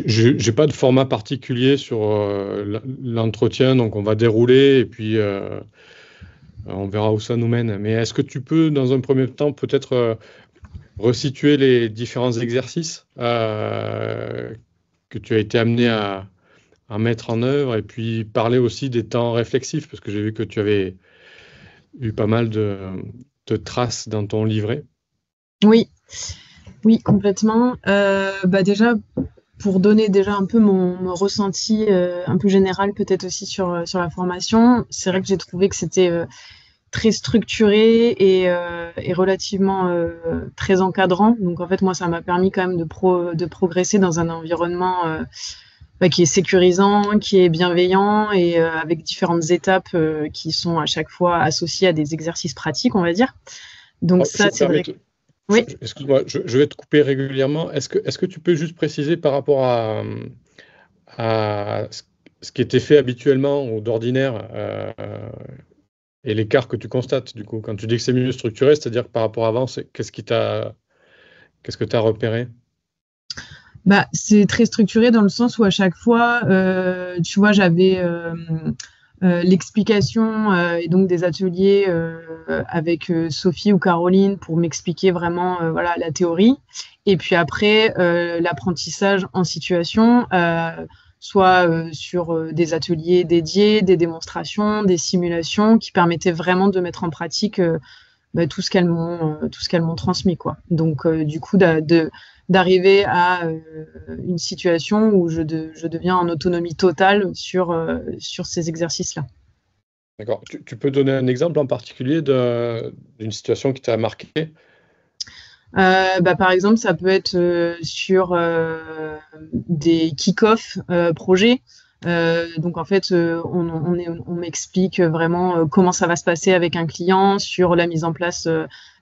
J'ai pas de format particulier sur l'entretien, donc on va dérouler et puis on verra où ça nous mène. Mais est-ce que tu peux, dans un premier temps, peut-être resituer les différents exercices que tu as été amené à mettre en œuvre et puis parler aussi des temps réflexifs, parce que j'ai vu que tu avais eu pas mal de traces dans ton livret. Oui, oui, complètement. Déjà, pour donner déjà un peu mon ressenti un peu général, peut-être aussi sur la formation, c'est vrai que j'ai trouvé que c'était très structuré et relativement très encadrant. Donc en fait, moi, ça m'a permis quand même de progresser dans un environnement qui est sécurisant, qui est bienveillant et avec différentes étapes qui sont à chaque fois associées à des exercices pratiques, on va dire. Donc Alors, ça, c'est vrai. Oui. excuse-moi, je vais te couper régulièrement. Est-ce que tu peux juste préciser par rapport à ce qui était fait habituellement ou d'ordinaire et l'écart que tu constates, du coup, quand tu dis que c'est mieux structuré, c'est-à-dire que par rapport à avant, qu'est-ce que tu as repéré? C'est très structuré dans le sens où à chaque fois, tu vois, j'avais l'explication et donc des ateliers avec Sophie ou Caroline pour m'expliquer vraiment voilà, la théorie. Et puis après, l'apprentissage en situation, soit sur des ateliers dédiés, des démonstrations, des simulations qui permettaient vraiment de mettre en pratique tout ce qu'elles m'ont transmis, quoi. Donc du coup d'arriver à une situation où je deviens en autonomie totale sur ces exercices-là. D'accord. Tu peux donner un exemple en particulier d'une situation qui t'a marqué? Par exemple, ça peut être sur des kick-off projets. Donc en fait, on m'explique vraiment comment ça va se passer avec un client sur la mise en place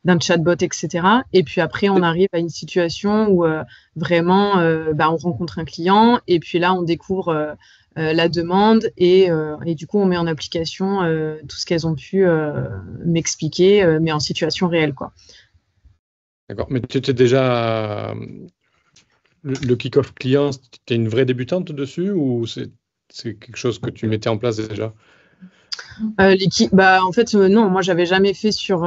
d'un chatbot, etc. Et puis après, on arrive à une situation où vraiment, on rencontre un client et puis là, on découvre la demande et du coup, on met en application tout ce qu'elles ont pu m'expliquer, mais en situation réelle, quoi. D'accord. Mais tu étais déjà le kick-off client, tu es une vraie débutante dessus ou c'est quelque chose que tu mettais en place déjà? En fait, non, moi, j'avais jamais fait sur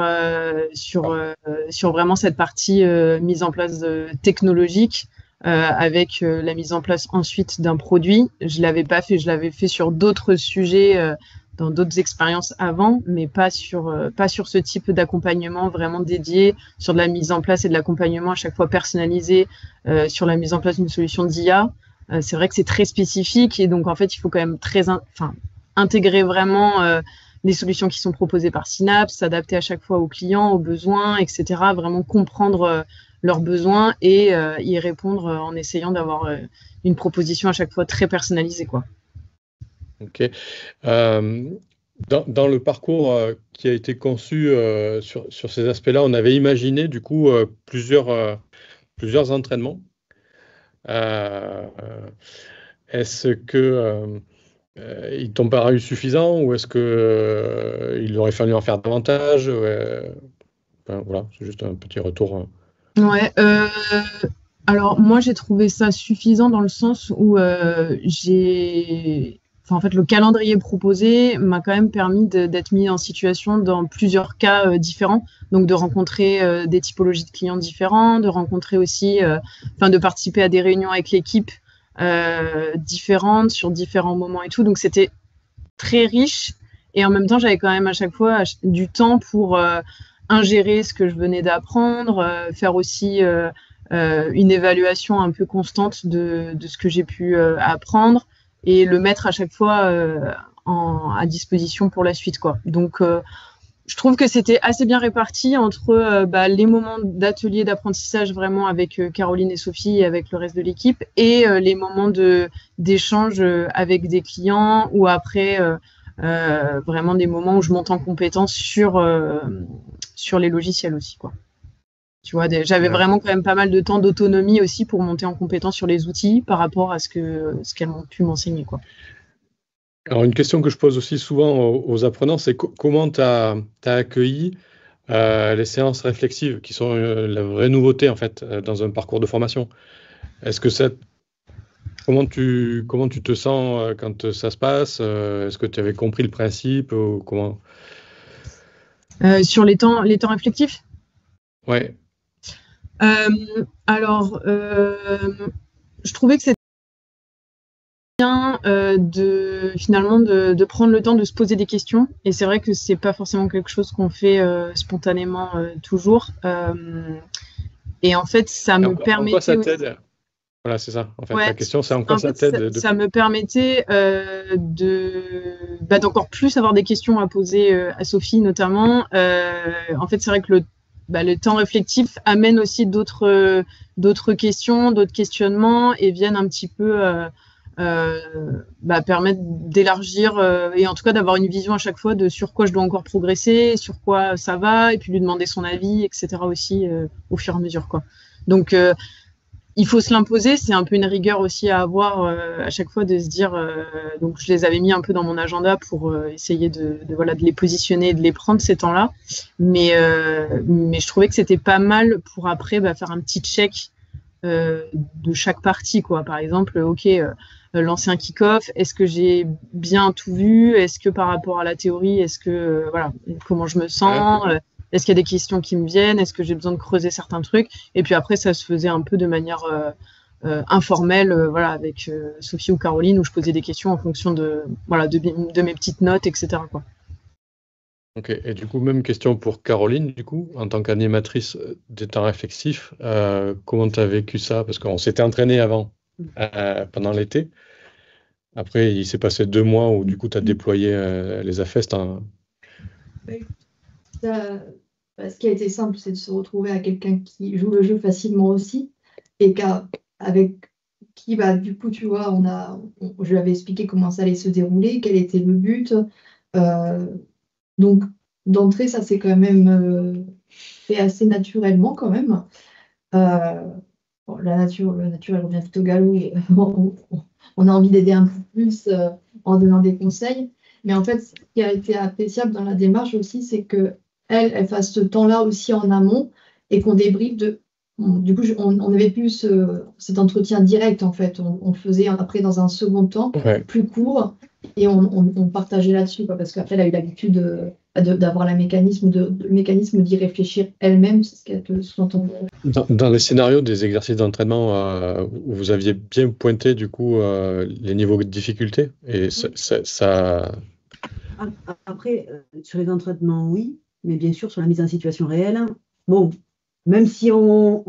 vraiment cette partie mise en place technologique avec la mise en place ensuite d'un produit. Je l'avais pas fait, je l'avais fait sur d'autres sujets, dans d'autres expériences avant, mais pas sur ce type d'accompagnement vraiment dédié, sur de la mise en place et de l'accompagnement à chaque fois personnalisé, sur la mise en place d'une solution d'IA. C'est vrai que c'est très spécifique et donc en fait, il faut quand même intégrer vraiment les solutions qui sont proposées par Synapse, s'adapter à chaque fois aux clients, aux besoins, etc. Vraiment comprendre leurs besoins et y répondre en essayant d'avoir une proposition à chaque fois très personnalisée, quoi. Ok. Dans le parcours qui a été conçu sur ces aspects-là, on avait imaginé du coup plusieurs entraînements. Est-ce que ils t'ont paru suffisants ou est-ce que il aurait fallu en faire davantage? Enfin, voilà, c'est juste un petit retour. Ouais, alors moi j'ai trouvé ça suffisant dans le sens où en fait, le calendrier proposé m'a quand même permis d'être mis en situation dans plusieurs cas différents, donc de rencontrer des typologies de clients différents, de rencontrer aussi, de participer à des réunions avec l'équipe différentes sur différents moments et tout. Donc c'était très riche et en même temps j'avais quand même à chaque fois du temps pour ingérer ce que je venais d'apprendre, faire aussi une évaluation un peu constante de ce que j'ai pu apprendre et le mettre à chaque fois à disposition pour la suite, quoi. Donc, je trouve que c'était assez bien réparti entre les moments d'atelier d'apprentissage vraiment avec Caroline et Sophie et avec le reste de l'équipe et les moments d'échange avec des clients ou après vraiment des moments où je monte en compétence sur les logiciels aussi, quoi. Tu vois, j'avais Ouais. vraiment quand même pas mal de temps d'autonomie aussi pour monter en compétence sur les outils par rapport à ce qu'elles m'ont pu m'enseigner, quoi. Alors, une question que je pose aussi souvent aux apprenants, c'est comment tu as accueilli les séances réflexives, qui sont la vraie nouveauté en fait dans un parcours de formation. Est-ce que ça comment tu te sens quand ça se passe? Est-ce que tu avais compris le principe ou comment? Sur les temps réflectifs? Ouais, Alors, je trouvais que c'était bien finalement de prendre le temps de se poser des questions. Et c'est vrai que c'est pas forcément quelque chose qu'on fait spontanément toujours. Et en fait, ça me en quoi permettait ça aussi. t'aide? Voilà, c'est ça. En fait, Ouais, la question, c'est en quoi en ça fait, t'aide ça me permettait d'encore plus avoir des questions à poser à Sophie notamment. En fait, c'est vrai que le temps réflectif amène aussi d'autres questions, d'autres questionnements et viennent un petit peu permettre d'élargir et en tout cas d'avoir une vision à chaque fois de sur quoi je dois encore progresser, sur quoi ça va, et puis lui demander son avis, etc. aussi au fur et à mesure, quoi. Donc, il faut se l'imposer, c'est un peu une rigueur aussi à avoir à chaque fois de se dire. Donc je les avais mis un peu dans mon agenda pour essayer voilà, de les positionner et de les prendre ces temps-là. Mais je trouvais que c'était pas mal pour après faire un petit check de chaque partie, quoi. Par exemple, ok, lancer un kick-off, est-ce que j'ai bien tout vu? Est-ce que par rapport à la théorie, est-ce que voilà, comment je me sens? Est-ce qu'il y a des questions qui me viennent? Est-ce que j'ai besoin de creuser certains trucs? Et puis après, ça se faisait un peu de manière informelle, voilà, avec Sophie ou Caroline, où je posais des questions en fonction voilà, de mes petites notes, etc., quoi. Ok, et du coup, même question pour Caroline, du coup, en tant qu'animatrice des temps réflexifs, comment tu as vécu ça? Parce qu'on s'était entraîné avant, pendant l'été. Après, il s'est passé 2 mois où, du coup, tu as déployé les AFEST. Ça, ce qui a été simple, c'est de se retrouver à quelqu'un qui joue le jeu facilement aussi et avec qui, du coup, tu vois, je lui avais expliqué comment ça allait se dérouler, quel était le but. Donc, d'entrée, ça s'est quand même fait assez naturellement, quand même. Bon, le naturel revient vite au galop. On a envie d'aider un peu plus en donnant des conseils. Mais en fait, ce qui a été appréciable dans la démarche aussi, c'est que elle fasse ce temps-là aussi en amont et qu'on débriefe de. Du coup, on avait plus cet entretien direct, en fait. On le faisait après dans un second temps, Ouais. plus court, et on partageait là-dessus, parce qu'après, elle a eu l'habitude d'avoir le mécanisme d'y réfléchir elle-même, c'est ce qu'elle sous-entend. Dans les scénarios des exercices d'entraînement, vous aviez bien pointé, du coup, les niveaux de difficulté. Et ça... Après, sur les entraînements, oui, mais bien sûr, sur la mise en situation réelle, bon, même si on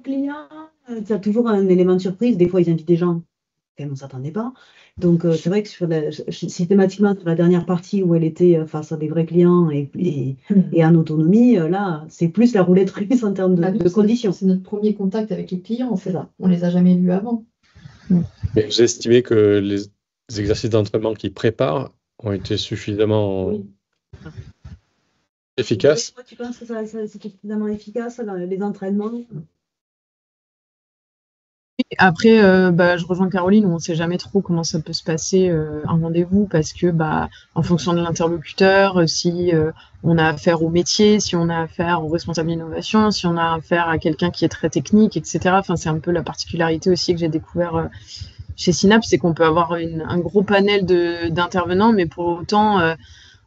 client, tu as toujours un élément de surprise. Des fois, ils invitent des gens auxquels on ne s'attendait pas. Donc, c'est vrai que systématiquement, sur la dernière partie où elle était face à des vrais clients et en autonomie, là, c'est plus la roulette russe en termes de conditions. C'est notre premier contact avec les clients, en fait. On ne les a jamais vus avant. Mais vous estimez que les exercices d'entraînement qu'ils préparent ont été suffisamment efficaces? Toi, tu penses que c'était suffisamment efficace dans les entraînements? Après, je rejoins Caroline, on ne sait jamais trop comment ça peut se passer un rendez-vous parce que en fonction de l'interlocuteur, si on a affaire au métier, si on a affaire au responsable d'innovation, si on a affaire à quelqu'un qui est très technique, etc. Enfin, c'est un peu la particularité aussi que j'ai découvert chez Synapse, c'est qu'on peut avoir un gros panel d'intervenants, mais pour autant,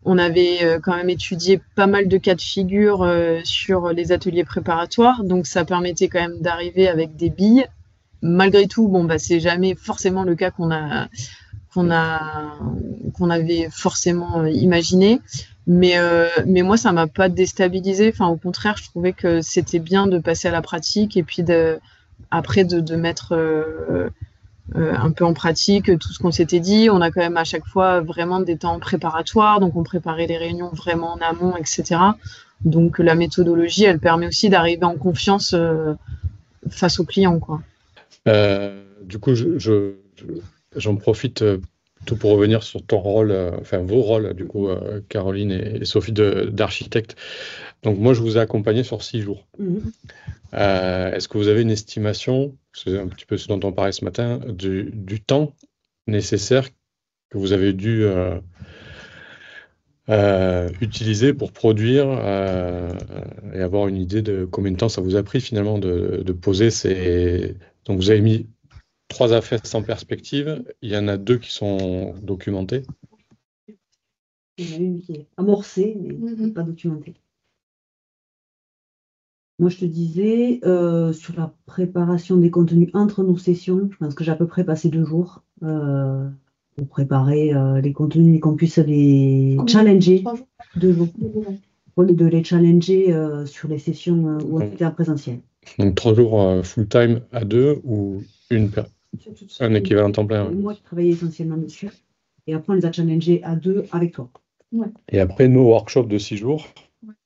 on avait quand même étudié pas mal de cas de figure sur les ateliers préparatoires, donc ça permettait quand même d'arriver avec des billes. Malgré tout, c'est jamais forcément le cas qu'on avait forcément imaginé. Mais moi, ça m'a pas déstabilisé. Enfin, au contraire, je trouvais que c'était bien de passer à la pratique et puis après de mettre un peu en pratique tout ce qu'on s'était dit. On a quand même à chaque fois vraiment des temps préparatoires, donc on préparait les réunions vraiment en amont, etc. Donc la méthodologie, elle permet aussi d'arriver en confiance face aux clients, quoi. Du coup, j'en profite tout pour revenir sur ton rôle, enfin vos rôles, du coup, Caroline et Sophie d'architecte. Donc moi, je vous ai accompagné sur 6 jours. Est-ce que vous avez une estimation, c'est un petit peu ce dont on parlait ce matin, du temps nécessaire que vous avez dû utiliser pour produire et avoir une idée de combien de temps ça vous a pris finalement de poser ces... Donc vous avez mis 3 AFES en perspective. Il y en a 2 qui sont documentés. Il y en a une qui est amorcée, mais pas documentée. Moi, je te disais, sur la préparation des contenus entre nos sessions, je pense que j'ai à peu près passé 2 jours pour préparer les contenus et qu'on puisse les challenger. 3 jours. 2 jours. De les challenger sur les sessions où on était en présentiel. Donc 3 jours full-time à 2 ou un équivalent temps plein. Moi, je travaillais essentiellement dessus. Et après, on les a challengés à 2 avec toi. Ouais. Et après, nos workshops de 6 jours,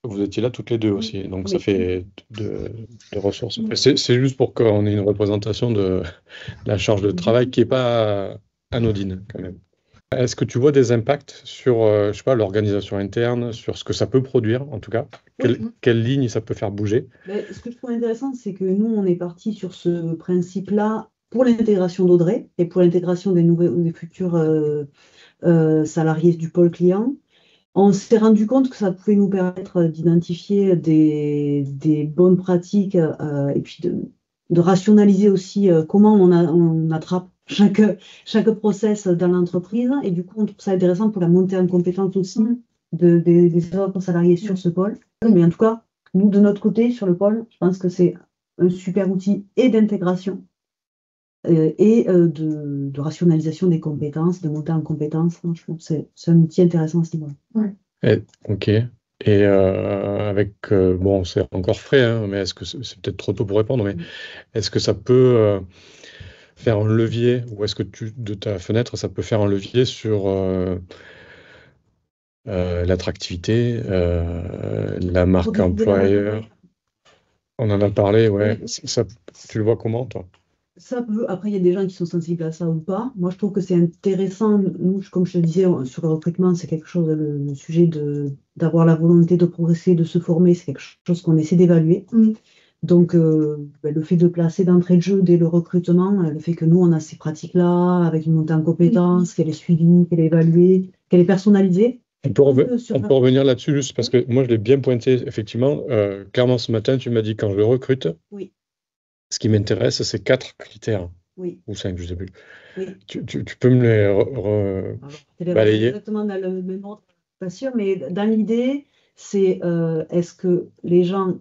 vous étiez là toutes les 2 aussi. Donc ça fait de ressources. C'est juste pour qu'on ait une représentation de la charge de travail qui n'est pas anodine quand même. Est-ce que tu vois des impacts sur, je sais pas, l'organisation interne, sur ce que ça peut produire en tout cas? Quelle ligne ça peut faire bouger? Ce que je trouve intéressant, c'est que nous, on est parti sur ce principe-là pour l'intégration d'Audrey et pour l'intégration des futurs salariés du pôle client. On s'est rendu compte que ça pouvait nous permettre d'identifier des bonnes pratiques et puis de rationaliser aussi comment on attrape chaque process dans l'entreprise. Et du coup, on trouve ça intéressant pour la montée en compétence aussi des autres salariés sur ce pôle. Mais en tout cas, nous, de notre côté, sur le pôle, je pense que c'est un super outil et d'intégration et de rationalisation des compétences, de montée en compétences. Je trouve que c'est un outil intéressant à ce niveau-là. Ok. Et avec, bon, c'est encore frais, hein, mais est-ce que c'est peut-être trop tôt pour répondre, mais est-ce que ça peut faire un levier, ou est-ce que de ta fenêtre, ça peut faire un levier sur l'attractivité, la marque employeur? On en a parlé, ouais. Ça, tu le vois comment, toi? Ça peut. Après, il y a des gens qui sont sensibles à ça ou pas. Moi, je trouve que c'est intéressant. Nous, comme je te disais, sur le recrutement, c'est quelque chose, le sujet d'avoir la volonté de progresser, de se former, c'est quelque chose qu'on essaie d'évaluer. Donc, le fait de placer d'entrée de jeu dès le recrutement, le fait que nous, on a ces pratiques-là, avec une montée en compétences, qu'elle est suivie, qu'elle est évaluée, qu'elle est personnalisée. On peut revenir là-dessus, juste parce que moi, je l'ai bien pointé, effectivement. Clairement, ce matin, tu m'as dit, quand je recrute, ce qui m'intéresse, c'est 4 critères. Ou 5, je ne sais plus. Tu peux me les balayer? Exactement dans le même ordre, pas sûr, mais dans l'idée, c'est est-ce que les gens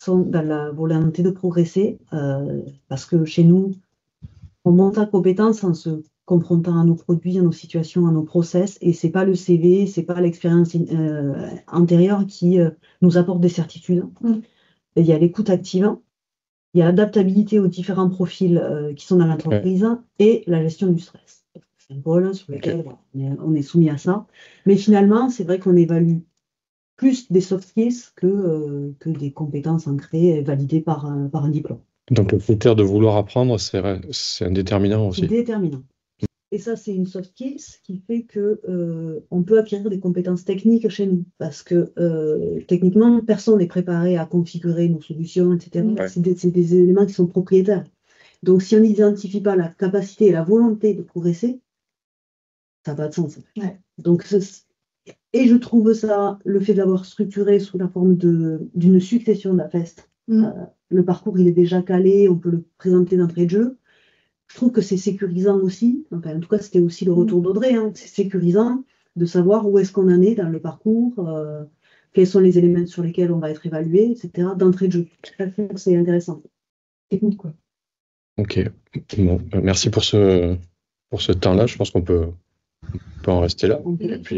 sont dans la volonté de progresser, parce que chez nous, on monte en compétence en se confrontant à nos produits, à nos situations, à nos process, et c'est pas le CV, c'est pas l'expérience antérieure qui nous apporte des certitudes. Il y a l'écoute active, il y a l'adaptabilité aux différents profils qui sont dans l'entreprise et la gestion du stress. C'est un rôle sur lequel on est soumis à ça. Mais finalement, c'est vrai qu'on évalue plus des soft skills que des compétences ancrées et validées par un diplôme. Donc le critère de vouloir apprendre, c'est un déterminant aussi. C'est déterminant. Et ça, c'est une soft skills qui fait que on peut acquérir des compétences techniques chez nous. Parce que techniquement, personne n'est préparé à configurer nos solutions, etc. C'est des éléments qui sont propriétaires. Donc si on n'identifie pas la capacité et la volonté de progresser, ça n'a pas de sens. Donc, et je trouve ça, le fait d'avoir structuré sous la forme d'une succession d'AFES, le parcours il est déjà calé, on peut le présenter d'entrée de jeu. Je trouve que c'est sécurisant aussi. Enfin, en tout cas, c'était aussi le retour d'Audrey. C'est sécurisant de savoir où est-ce qu'on en est dans le parcours, quels sont les éléments sur lesquels on va être évalué, etc. d'entrée de jeu. C'est intéressant. Technique, quoi. Ok. Bon, merci pour ce temps-là. Je pense qu'on peut en rester là. Et puis,